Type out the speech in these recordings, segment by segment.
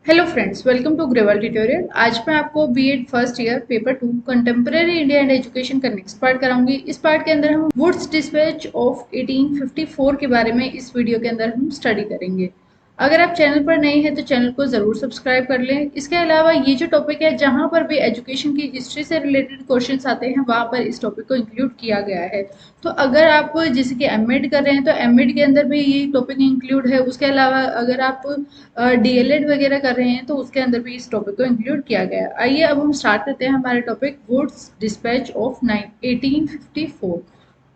Hello friends, welcome to Gravel tutorial. आज मैं आपको BEd first year paper 2 contemporary India and education का next part कराऊंगी। इस पार्ट के अंदर हम वुड्स डिस्पैच ऑफ 1854 के बारे में इस वीडियो के अंदर हम स्टडी करेंगे। अगर आप चैनल पर नए हैं तो चैनल को जरूर सब्सक्राइब कर लें। इसके अलावा ये जो टॉपिक है, जहां पर भी एजुकेशन की हिस्ट्री से रिलेटेड क्वेश्चंस आते हैं वहां पर इस टॉपिक को इंक्लूड किया गया है। तो अगर आप जैसे कि एमएड कर रहे हैं तो एमएड के अंदर भी ये टॉपिक इंक्लूड है। उसके अलावा अगर आप डीएलएड वगैरह कर रहे हैं तो उसके अंदर भी इस टॉपिक को इंक्लूड किया गया है। आइए अब हम स्टार्ट करते हैं हमारे topic Wood's dispatch of 1854।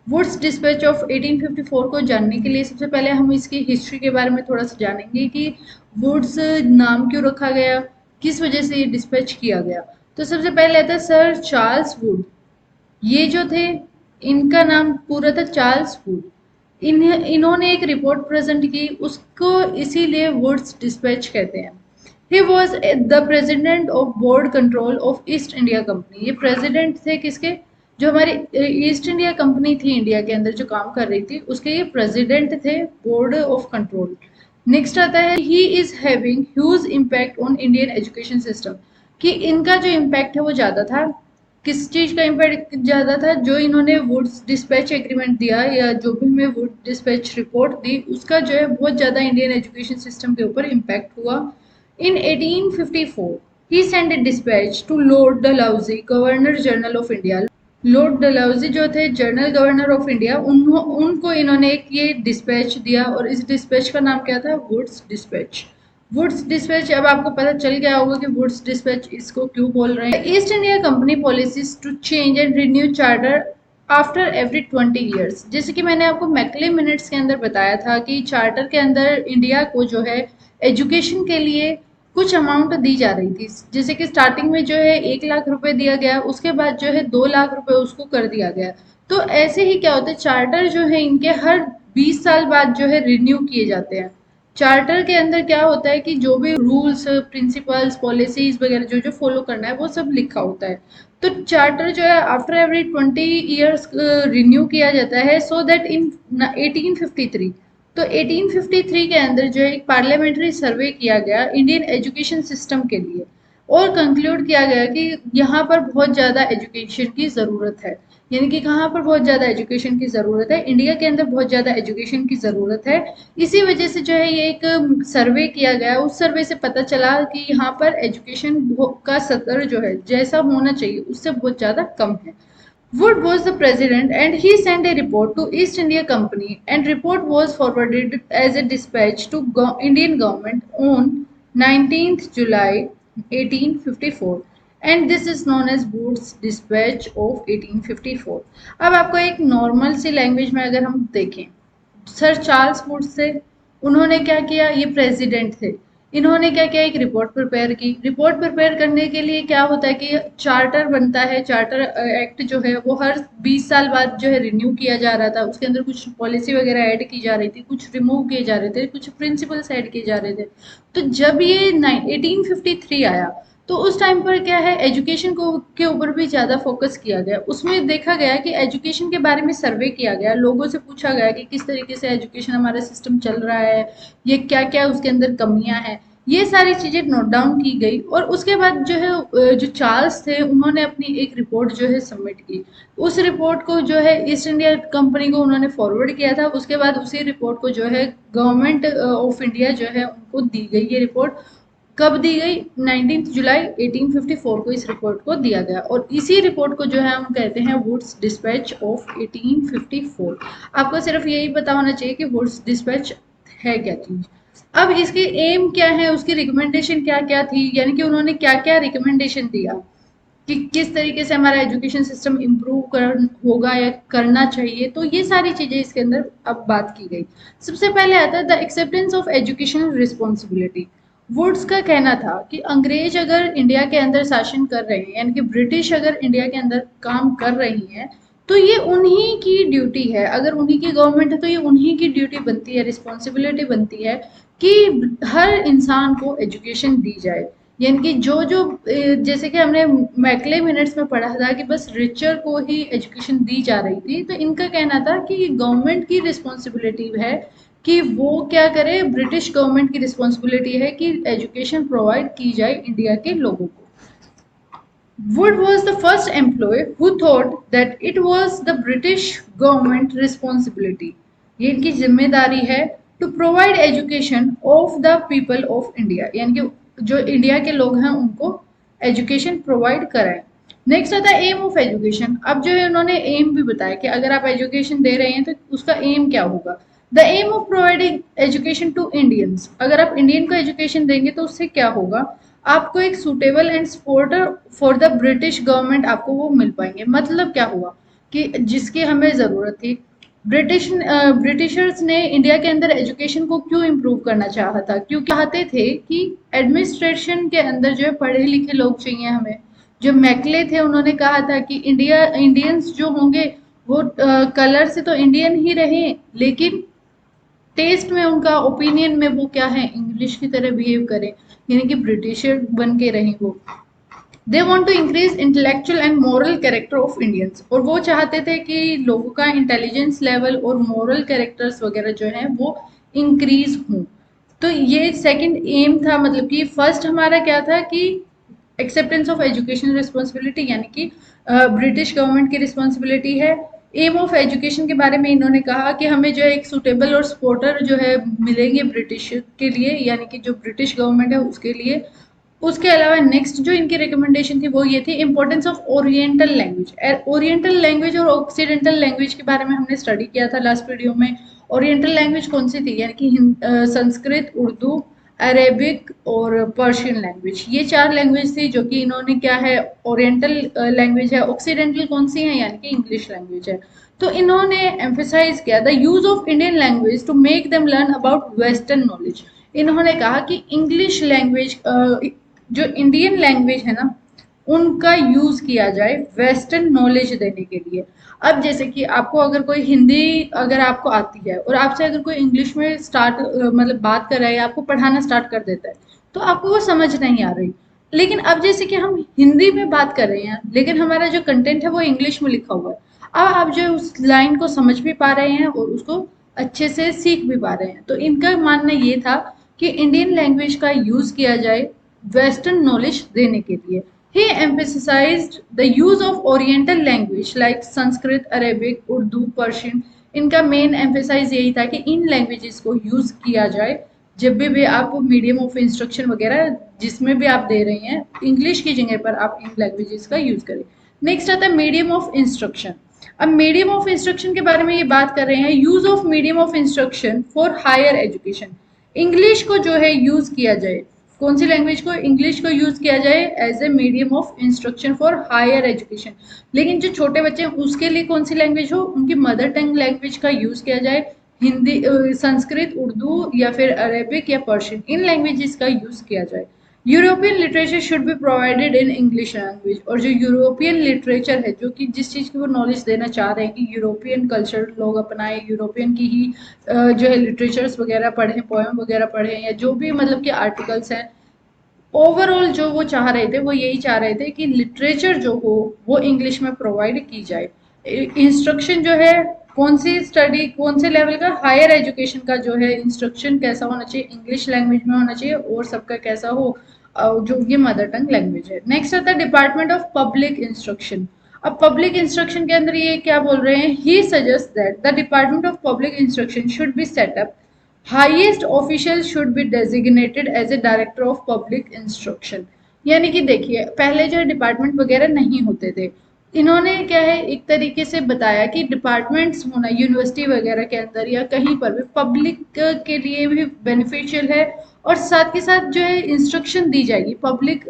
Wood's dispatch of 1854 को जानने के लिए सबसे पहले हम इसकी हिस्ट्री के बारे में थोड़ा सा जानेंगे कि वुड्स नाम क्यों रखा गया, किस वजह से ये डिस्पैच किया गया। तो सबसे पहले आता है सर चार्ल्स वुड। ये जो थे, इनका नाम पूरा था चार्ल्स वुड। इन्होंने एक रिपोर्ट प्रेजेंट की, उसको इसीलिए वुड्स डिस्पैच कहते हैं। He was the president of board control of east India company. ये प्रेसिडेंट थे किसके? जो हमारी ईस्ट इंडिया कंपनी थी इंडिया के अंदर जो काम कर रही थी, उसके ये प्रेसिडेंट थे, बोर्ड ऑफ कंट्रोल। नेक्स्ट आता है he is having huge impact on Indian education system. कि इनका जो इम्पैक्ट है वो ज़्यादा था। किस चीज़ का इम्पैक्ट ज़्यादा था? जो इन्होंने वुड्स डिस्पैच एग्रीमेंट दिया या जो भी हमें वुड डिस्पैच रिपोर्ट दी, उसका जो है बहुत ज़्यादा इंडियन एजुकेशन सिस्टम के ऊपर इम्पैक्ट हुआ। In 1854 he send a dispatch to Lord Dalhousie, governor general of India. Lord Dalhousie जो थे जनरल गवर्नर ऑफ इंडिया, उनको इन्होंने एक ये डिस्पैच दिया और इस डिस्पैच का नाम क्या था? Woods dispatch. वुड्स डिस्पैच, अब आपको पता चल गया होगा कि वुड्स डिस्पैच इसको क्यों बोल रहे हैं। East India company policies to change and renew charter after every 20 years. जैसे कि मैंने आपको मैकले मिनट्स के अंदर बताया था कि चार्टर के अंदर इंडिया को जो है एजुकेशन के लिए कुछ अमाउंट दी जा रही थी। जैसे कि स्टार्टिंग में जो है 1 लाख रुपए दिया गया, उसके बाद जो है 2 लाख रुपए उसको कर दिया गया। तो ऐसे ही क्या होता है, चार्टर जो है इनके हर 20 साल बाद जो है रिन्यू किए जाते हैं। चार्टर के अंदर क्या होता है कि जो भी रूल्स, प्रिंसिपल्स, पॉलिसीज वगैरह जो जो फॉलो करना है वो सब लिखा होता है। तो चार्टर जो है आफ्टर एवरी 20 ईयर्स रिन्यू किया जाता है, सो दैट इन 1853, तो 1853 के अंदर जो है एक पार्लियामेंट्री सर्वे किया गया इंडियन एजुकेशन सिस्टम के लिए और कंक्लूड किया गया कि यहाँ पर बहुत ज़्यादा एजुकेशन की ज़रूरत है। यानी कि कहाँ पर बहुत ज़्यादा एजुकेशन की ज़रूरत है? इंडिया के अंदर बहुत ज़्यादा एजुकेशन की ज़रूरत है। इसी वजह से जो है ये एक सर्वे किया गया। उस सर्वे से पता चला कि यहाँ पर एजुकेशन का स्तर जो है जैसा होना चाहिए उससे बहुत ज़्यादा कम है। Wood was the president and he sent a report to East India Company, and report was forwarded as a dispatch to Indian government on 19th July 1854, and this is known as Wood's dispatch of 1854। अब आपको एक normal सी language में अगर हम देखें, sir Charles would say, उन्होंने क्या किया? ये प्रेसिडेंट थे। इन्होंने क्या किया? एक रिपोर्ट प्रिपेयर की। रिपोर्ट प्रिपेयर करने के लिए क्या होता है कि चार्टर बनता है। चार्टर एक्ट जो है वो हर 20 साल बाद जो है रिन्यू किया जा रहा था। उसके अंदर कुछ पॉलिसी वगैरह ऐड की जा रही थी, कुछ रिमूव किए जा रहे थे, कुछ प्रिंसिपल्स ऐड किए जा रहे थे। तो जब ये 1853 आया तो उस टाइम पर क्या है, एजुकेशन को के ऊपर भी ज़्यादा फोकस किया गया। उसमें देखा गया कि एजुकेशन के बारे में सर्वे किया गया, लोगों से पूछा गया कि किस तरीके से एजुकेशन हमारा सिस्टम चल रहा है, ये क्या क्या उसके अंदर कमियां हैं, ये सारी चीज़ें नोट डाउन की गई। और उसके बाद जो है जो चार्ल्स थे उन्होंने अपनी एक रिपोर्ट जो है सबमिट की। उस रिपोर्ट को जो है ईस्ट इंडिया कंपनी को उन्होंने फॉरवर्ड किया था। उसके बाद उसी रिपोर्ट को जो है गवर्नमेंट ऑफ इंडिया जो है उनको दी गई। ये रिपोर्ट कब दी गई? 19 जुलाई 1854 को इस रिपोर्ट को दिया गया और इसी रिपोर्ट को जो है हम कहते हैं वुड्स डिस्पैच ऑफ 1854। आपको सिर्फ यही पता होना चाहिए कि वुड्स डिस्पैच है क्या चीज। अब इसकी एम क्या है, उसकी रिकमेंडेशन क्या क्या थी, यानी कि उन्होंने क्या क्या रिकमेंडेशन दिया कि किस तरीके से हमारा एजुकेशन सिस्टम इम्प्रूव होगा या करना चाहिए। तो ये सारी चीजें इसके अंदर अब बात की गई। सबसे पहले आता है the acceptance of educational responsibility. Wood's का कहना था कि अंग्रेज अगर इंडिया के अंदर शासन कर रहे हैं, यानी कि ब्रिटिश अगर इंडिया के अंदर काम कर रही है, तो ये उन्हीं की ड्यूटी है। अगर उन्हीं की गवर्नमेंट है तो ये उन्हीं की ड्यूटी बनती है, रिस्पॉन्सिबिलिटी बनती है कि हर इंसान को एजुकेशन दी जाए। यानी कि जो जो जैसे कि हमने मैकले मिनट्स में पढ़ा था कि बस रिचर को ही एजुकेशन दी जा रही थी, तो इनका कहना था कि गवर्नमेंट की रिस्पॉन्सिबिलिटी है कि वो क्या करे, ब्रिटिश गवर्नमेंट की रिस्पॉन्सिबिलिटी है कि एजुकेशन प्रोवाइड की जाए इंडिया के लोगों को। Wood was the first employee who thought that it was the British government responsibility, ये इनकी जिम्मेदारी है, to provide education of the people of India, यानी कि जो इंडिया के लोग हैं उनको एजुकेशन प्रोवाइड कराएं। नेक्स्ट आता है एम ऑफ एजुकेशन। अब जो है उन्होंने एम भी बताया कि अगर आप एजुकेशन दे रहे हैं तो उसका एम क्या होगा। The aim of providing education to Indians, अगर आप इंडियन को एजुकेशन देंगे तो उससे क्या होगा, आपको एक suitable and supporter for the British government आपको वो मिल पाएंगे। मतलब क्या हुआ कि जिसकी हमें ज़रूरत थी, ब्रिटिशर्स ने इंडिया के अंदर एजुकेशन को क्यों इम्प्रूव करना चाहा था, क्यों चाहते थे कि एडमिनिस्ट्रेशन के अंदर जो है पढ़े लिखे लोग चाहिए हमें। जो मैकले थे उन्होंने कहा था कि इंडियंस जो होंगे वो कलर से तो इंडियन ही रहें, लेकिन टेस्ट में उनका ओपिनियन में वो क्या है, इंग्लिश की तरह बिहेव करें, यानी कि ब्रिटिशर बन के रहें वो। They want to increase intellectual and moral character of Indians, और वो चाहते थे कि लोगों का इंटेलिजेंस लेवल और मॉरल कैरेक्टर्स वगैरह जो है वो इंक्रीज हों। तो ये सेकंड एम था, मतलब कि फर्स्ट हमारा क्या था कि एक्सेप्टेंस ऑफ एजुकेशन रिस्पॉन्सिबिलिटी, यानी कि ब्रिटिश गवर्नमेंट की रिस्पॉन्सिबिलिटी है। एम ऑफ एजुकेशन के बारे में इन्होंने कहा कि हमें जो है एक सुटेबल और सपोर्टर जो है मिलेंगे ब्रिटिश के लिए, यानी कि जो ब्रिटिश गवर्नमेंट है उसके लिए। उसके अलावा नेक्स्ट जो इनकी रिकमेंडेशन थी वो ये थी importance of oriental language. Oriental language और ऑक्सीडेंटल लैंग्वेज के बारे में हमने स्टडी किया था लास्ट वीडियो में। ओरिएंटल लैंग्वेज कौन सी थी, यानी कि संस्कृत, उर्दू, अरेबिक और पर्शियन लैंग्वेज, ये चार लैंग्वेज थी जो कि इन्होंने क्या है ओरिएंटल लैंग्वेज है। ऑक्सीडेंटल कौन सी है, यानी कि इंग्लिश लैंग्वेज है। तो इन्होंने एम्फेसाइज किया the use of Indian language to make them learn about western knowledge. इन्होंने कहा कि इंग्लिश लैंग्वेज जो इंडियन लैंग्वेज है ना उनका यूज किया जाए वेस्टर्न नॉलेज देने के लिए। अब जैसे कि आपको अगर कोई हिंदी अगर आपको आती है और आपसे अगर कोई इंग्लिश में स्टार्ट मतलब बात कर रहा है या आपको पढ़ाना स्टार्ट कर देता है तो आपको वो समझ नहीं आ रही। लेकिन अब जैसे कि हम हिंदी में बात कर रहे हैं लेकिन हमारा जो कंटेंट है वो इंग्लिश में लिखा हुआ है, अब आप जो उस लाइन को समझ भी पा रहे हैं और उसको अच्छे से सीख भी पा रहे हैं। तो इनका मानना ये था कि इंडियन लैंग्वेज का यूज किया जाए वेस्टर्न नॉलेज देने के लिए। He emphasized the use of Oriental language like Sanskrit, Arabic, Urdu, Persian. इनका मेन एम्फेसाइज यही था कि इन लैंग्वेजेस को यूज किया जाए जब भी आप मीडियम ऑफ इंस्ट्रक्शन वगैरह जिसमें भी आप दे रहे हैं, इंग्लिश की जगह पर आप इन लैंग्वेजेस का यूज करें। नेक्स्ट आता है मीडियम ऑफ इंस्ट्रक्शन। अब मीडियम ऑफ इंस्ट्रक्शन के बारे में ये बात कर रहे हैं, use of medium of instruction for higher education. English को जो है यूज किया जाए, कौन सी लैंग्वेज को, इंग्लिश को यूज किया जाए as a medium of instruction for higher education. लेकिन जो छोटे बच्चे हैं उसके लिए कौन सी लैंग्वेज हो, उनकी मदर टंग लैंग्वेज का यूज किया जाए, हिंदी, संस्कृत, उर्दू या फिर अरेबिक या पर्शियन, इन लैंग्वेजेस का यूज किया जाए। European literature should be provided in English language. और जो यूरोपियन लिटरेचर है जो कि जिस चीज़ की वो नॉलेज देना चाह रहे हैं कि यूरोपियन कल्चर लोग अपनाए, यूरोपियन की ही जो है लिटरेचर्स वगैरह पढ़ें, पोएम वगैरह पढ़ें, या जो भी मतलब कि आर्टिकल्स हैं, ओवरऑल जो वो चाह रहे थे वो यही चाह रहे थे कि लिटरेचर जो हो वो इंग्लिश में प्रोवाइड की जाए। इंस्ट्रक्शन जो है कौन सी स्टडी कौन से लेवल का, हायर एजुकेशन का जो है इंस्ट्रक्शन कैसा होना चाहिए, इंग्लिश लैंग्वेज में होना चाहिए और सबका कैसा हो जो ये मदर टंग लैंग्वेज है। नेक्स्ट आता है डिपार्टमेंट ऑफ पब्लिक इंस्ट्रक्शन। अब पब्लिक इंस्ट्रक्शन के अंदर ये क्या बोल रहे हैं, he suggest that the department of public instruction should be set up, highest official should be designated as a director of public instruction. यानी कि देखिए पहले जो डिपार्टमेंट वगैरह नहीं होते थे, इन्होंने क्या है एक तरीके से बताया कि डिपार्टमेंट्स होना यूनिवर्सिटी वगैरह के अंदर या कहीं पर भी पब्लिक के लिए भी बेनिफिशियल है, और साथ के साथ जो है इंस्ट्रक्शन दी जाएगी पब्लिक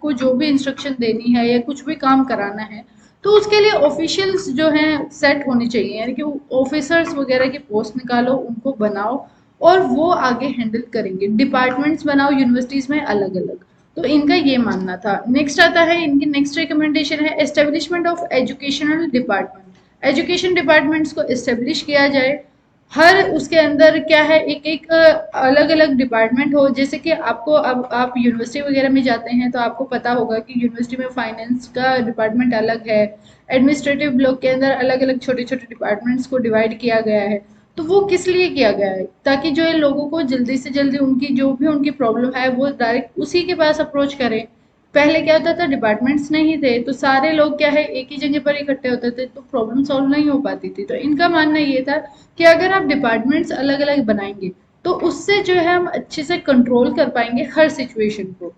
को, जो भी इंस्ट्रक्शन देनी है या कुछ भी काम कराना है तो उसके लिए ऑफिशियल्स जो हैं सेट होने चाहिए, यानी कि ऑफिसर्स वगैरह की पोस्ट निकालो, उनको बनाओ और वो आगे हैंडल करेंगे। डिपार्टमेंट्स बनाओ यूनिवर्सिटीज में अलग अलग। तो इनका ये मानना था। नेक्स्ट आता है इनकी नेक्स्ट रिकमेंडेशन है establishment of educational department. Education departments को एस्टेब्लिश किया जाए, हर उसके अंदर क्या है एक एक अलग अलग डिपार्टमेंट हो। जैसे कि आपको अब आप यूनिवर्सिटी वगैरह में जाते हैं तो आपको पता होगा कि यूनिवर्सिटी में फाइनेंस का डिपार्टमेंट अलग है, एडमिनिस्ट्रेटिव ब्लॉक के अंदर अलग अलग छोटे छोटे डिपार्टमेंट्स को डिवाइड किया गया है। तो वो किस लिए किया गया है, ताकि जो है लोगों को जल्दी से जल्दी उनकी जो भी उनकी प्रॉब्लम है वो डायरेक्ट उसी के पास अप्रोच करें। पहले क्या होता था, डिपार्टमेंट्स नहीं थे तो सारे लोग क्या है एक ही जगह पर इकट्ठे होते थे तो प्रॉब्लम सॉल्व नहीं हो पाती थी। तो इनका मानना ये था कि अगर आप डिपार्टमेंट्स अलग अलग बनाएंगे तो उससे जो है हम अच्छे से कंट्रोल कर पाएंगे हर सिचुएशन को।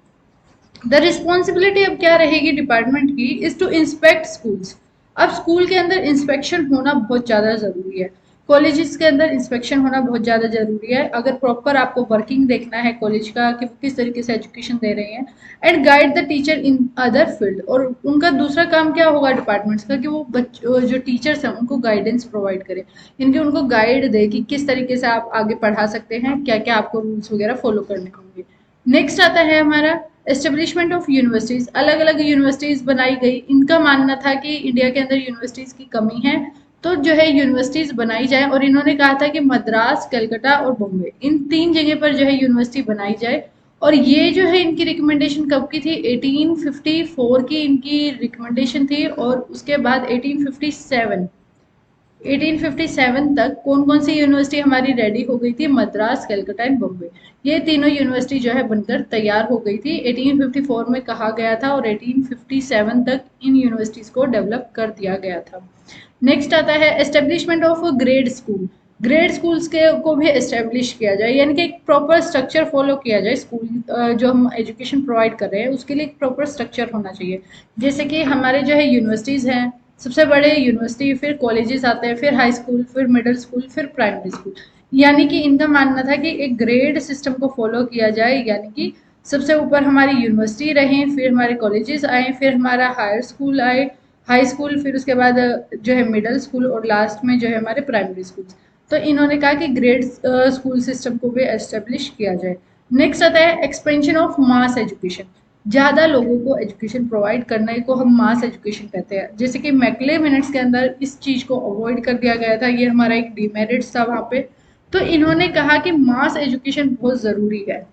द रिस्पॉन्सिबिलिटी अब क्या रहेगी डिपार्टमेंट की, इज टू इंस्पेक्ट स्कूल्स। अब स्कूल के अंदर इंस्पेक्शन होना बहुत ज़्यादा ज़रूरी है, कॉलेजेस के अंदर इंस्पेक्शन होना बहुत ज़्यादा ज़रूरी है अगर प्रॉपर आपको वर्किंग देखना है कॉलेज का कि वो किस तरीके से एजुकेशन दे रहे हैं। And guide the teacher in other field, और उनका दूसरा काम क्या होगा डिपार्टमेंट्स का कि वो बच्चों जो टीचर्स हैं उनको गाइडेंस प्रोवाइड करें, इनके उनको गाइड दे कि किस तरीके से आप आगे पढ़ा सकते हैं, क्या क्या आपको रूल्स वगैरह फॉलो करने होंगे। नेक्स्ट आता है हमारा एस्टेब्लिशमेंट ऑफ यूनिवर्सिटीज। अलग अलग यूनिवर्सिटीज बनाई गई, इनका मानना था कि इंडिया के अंदर यूनिवर्सिटीज की कमी है तो जो है यूनिवर्सिटीज बनाई जाए, और इन्होंने कहा था कि मद्रास, कलकत्ता और बॉम्बे इन तीन जगह पर जो है यूनिवर्सिटी बनाई जाए। और ये जो है इनकी रिकमेंडेशन कब की थी, 1854 की इनकी रिकमेंडेशन थी, और उसके बाद 1857 तक कौन कौन सी यूनिवर्सिटी हमारी रेडी हो गई थी, मद्रास, कलकत्ता एंड बॉम्बे। ये तीनों यूनिवर्सिटी जो है बनकर तैयार हो गई थी, 1854 में कहा गया था और 1857 तक इन यूनिवर्सिटीज को डेवलप कर दिया गया था। नेक्स्ट आता है establishment of grade school. Grade schools के को भी एस्टेब्लिश किया जाए, यानी कि एक प्रॉपर स्ट्रक्चर फॉलो किया जाए। स्कूल जो हम एजुकेशन प्रोवाइड कर रहे हैं उसके लिए एक प्रॉपर स्ट्रक्चर होना चाहिए। जैसे कि हमारे जो है यूनिवर्सिटीज़ हैं, सबसे बड़े यूनिवर्सिटी, फिर कॉलेजेस आते हैं, फिर हाई स्कूल, फिर मिडिल स्कूल, फिर प्राइमरी स्कूल। यानी कि इनका मानना था कि एक ग्रेड सिस्टम को फॉलो किया जाए, यानी कि सबसे ऊपर हमारी यूनिवर्सिटी रहें, फिर हमारे कॉलेजेस आए, फिर हमारा हायर स्कूल आए, हाई स्कूल, फिर उसके बाद जो है मिडिल स्कूल, और लास्ट में जो है हमारे प्राइमरी स्कूल। तो इन्होंने कहा कि ग्रेड स्कूल सिस्टम को भी एस्टेब्लिश किया जाए। नेक्स्ट आता है एक्सपेंशन ऑफ मास एजुकेशन। ज़्यादा लोगों को एजुकेशन प्रोवाइड करने को हम मास एजुकेशन कहते हैं। जैसे कि मैकले मिनट्स के अंदर इस चीज़ को अवॉइड कर दिया गया था, ये हमारा एक डिमेरिट्स था वहाँ पे। तो इन्होंने कहा कि मास एजुकेशन बहुत ज़रूरी है,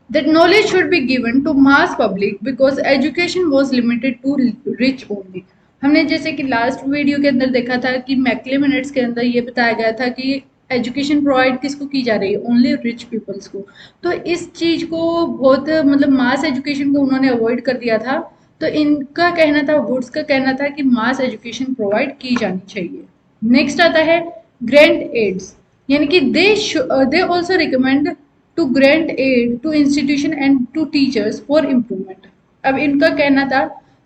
that knowledge should be given to mass public because education was limited to rich only। हमने जैसे कि लास्ट वीडियो के अंदर देखा था कि मैकले मिनट्स के अंदर ये बताया गया था कि एजुकेशन प्रोवाइड किसको की जा रही है, ओनली रिच पीपल्स को। तो इस चीज को बहुत मतलब मास एजुकेशन को उन्होंने अवॉइड कर दिया था। तो इनका कहना था, वुड्स का कहना था कि मास एजुकेशन प्रोवाइड की जानी चाहिए। नेक्स्ट आता है ग्रैंड एड्स, यानी कि they also recommend to grant aid to institution and to teachers for improvement. अब इनका कहना था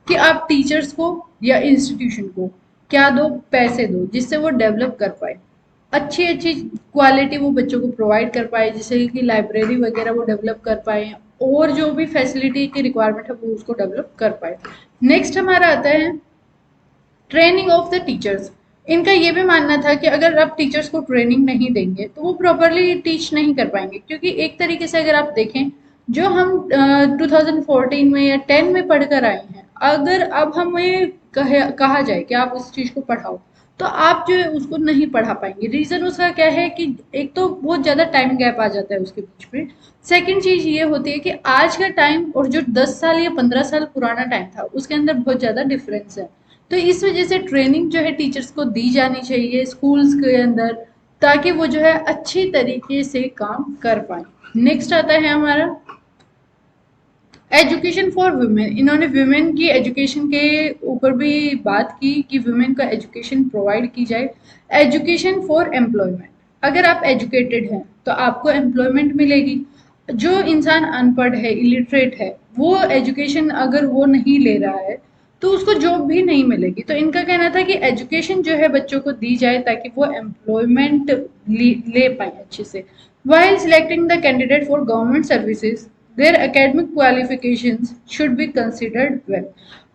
कि आप टीचर्स को या इंस्टीट्यूशन को क्या दो, पैसे दो, जिससे वो डेवलप कर पाए, अच्छी अच्छी क्वालिटी वो बच्चों को प्रोवाइड कर पाए, जैसे कि लाइब्रेरी वगैरह वो डेवलप कर पाए, और जो भी फैसिलिटी की रिक्वायरमेंट है वो उसको डेवलप कर पाए। नेक्स्ट हमारा आता है ट्रेनिंग ऑफ द टीचर्स। इनका ये भी मानना था कि अगर आप टीचर्स को ट्रेनिंग नहीं देंगे तो वो प्रॉपरली टीच नहीं कर पाएंगे, क्योंकि एक तरीके से अगर आप देखें जो हम 2014 में या 10 में पढ़कर आए हैं, अगर अब हमें कहा जाए कि आप उस चीज़ को पढ़ाओ तो आप जो है उसको नहीं पढ़ा पाएंगे। रीज़न उसका क्या है कि एक तो बहुत ज़्यादा टाइम गैप आ जाता है उसके बीच में। सेकंड चीज़ ये होती है कि आज का टाइम और जो 10 साल या 15 साल पुराना टाइम था उसके अंदर बहुत ज़्यादा डिफरेंस है। तो इस वजह से ट्रेनिंग जो है टीचर्स को दी जानी चाहिए स्कूल्स के अंदर, ताकि वो जो है अच्छी तरीके से काम कर पाए। नेक्स्ट आता है हमारा एजुकेशन फॉर वुमेन। इन्होंने वुमेन की एजुकेशन के ऊपर भी बात की कि वुमेन का एजुकेशन प्रोवाइड की जाए। एजुकेशन फॉर एम्प्लॉयमेंट, अगर आप एजुकेटेड हैं तो आपको एम्प्लॉयमेंट मिलेगी। जो इंसान अनपढ़ है, इलिटरेट है, वो एजुकेशन अगर वो नहीं ले रहा है तो उसको जॉब भी नहीं मिलेगी। तो इनका कहना था कि एजुकेशन जो है बच्चों को दी जाए ताकि वो एम्प्लॉयमेंट ले पाए अच्छे से। While selecting the candidate for government services their academic qualifications should be considered well.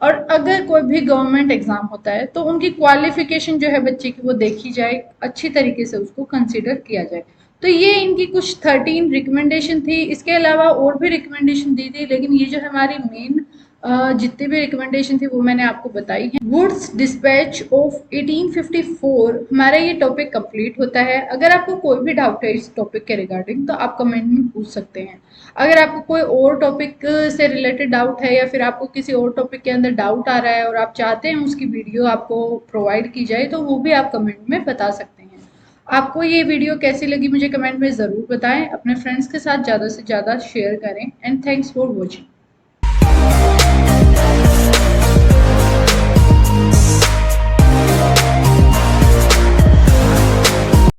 और अगर कोई भी गवर्नमेंट एग्जाम होता है तो उनकी क्वालिफिकेशन जो है बच्चे की वो देखी जाए, अच्छी तरीके से उसको कंसिडर किया जाए। तो ये इनकी कुछ 13 रिकमेंडेशन थी। इसके अलावा और भी रिकमेंडेशन दी थी, लेकिन ये जो हमारी मेन जितनी भी रिकमेंडेशन थी वो मैंने आपको बताई है। वुड्स डिस्पैच ऑफ 1854 हमारा ये टॉपिक कंप्लीट होता है। अगर आपको कोई भी डाउट है इस टॉपिक के रिगार्डिंग तो आप कमेंट में पूछ सकते हैं। अगर आपको कोई और टॉपिक से रिलेटेड डाउट है या फिर आपको किसी और टॉपिक के अंदर डाउट आ रहा है और आप चाहते हैं उसकी वीडियो आपको प्रोवाइड की जाए तो वो भी आप कमेंट में बता सकते हैं। आपको ये वीडियो कैसी लगी मुझे कमेंट में ज़रूर बताएं। अपने फ्रेंड्स के साथ ज़्यादा से ज़्यादा शेयर करें एंड थैंक्स फॉर वॉचिंग।